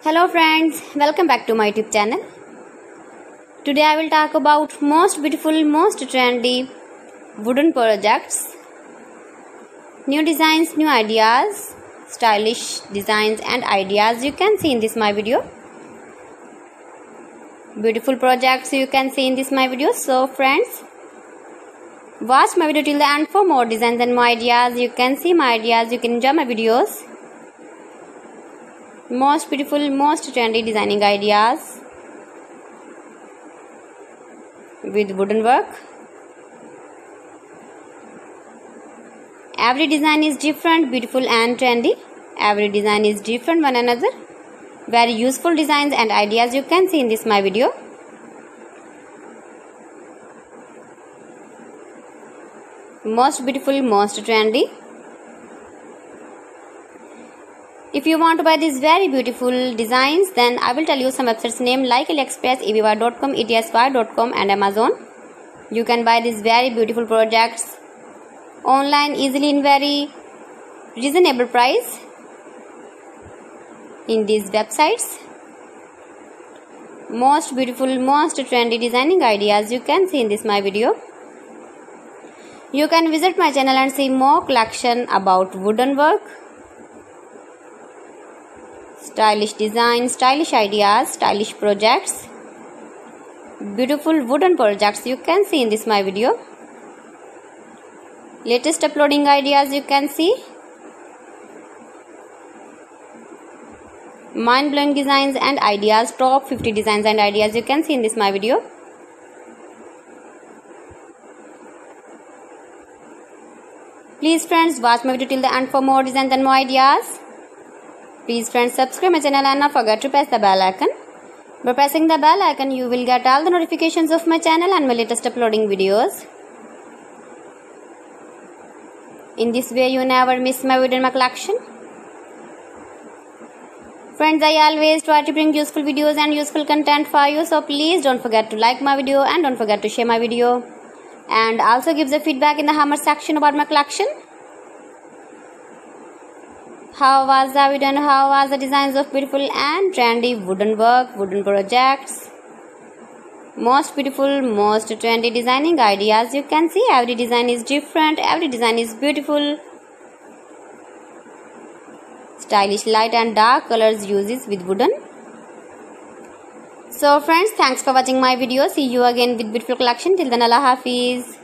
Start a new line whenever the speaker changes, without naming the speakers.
Hello friends, welcome back to my YouTube channel. Today I will talk about most beautiful, most trendy wooden projects, new designs, new ideas, stylish designs and ideas you can see in this my video. Beautiful projects you can see in this my video. So friends, watch my video till the end for more designs and more ideas. You can see my ideas, you can enjoy my videos. Most beautiful, most trendy designing ideas with wooden work. Every design is different, beautiful and trendy. Every design is different one another. Very useful designs and ideas you can see in this my video. Most beautiful, most trendy. If you want to buy these very beautiful designs, then I will tell you some websites name like AliExpress, eBay.com, ETSY.com and Amazon. You can buy these very beautiful projects online easily in very reasonable price in these websites. Most beautiful, most trendy designing ideas you can see in this my video. You can visit my channel and see more collection about wooden work, stylish design, stylish ideas, stylish projects, beautiful wooden projects you can see in this my video. Latest uploading ideas you can see. Mind-blowing designs and ideas, top 50 designs and ideas you can see in this my video. Please friends, watch my video till the end for more designs and more ideas. Please friends, subscribe my channel and not forget to press the bell icon. By pressing the bell icon, you will get all the notifications of my channel and my latest uploading videos. In this way, you never miss my video in my collection. Friends, I always try to bring useful videos and useful content for you. So please don't forget to like my video and don't forget to share my video. And also give the feedback in the comment section about my collection. How was the video and how was the designs of beautiful and trendy wooden work, wooden projects. Most beautiful, most trendy designing ideas you can see. Every design is different, every design is beautiful. Stylish light and dark colors uses with wooden. So friends, thanks for watching my video. See you again with beautiful collection. Till then, Allah Hafiz.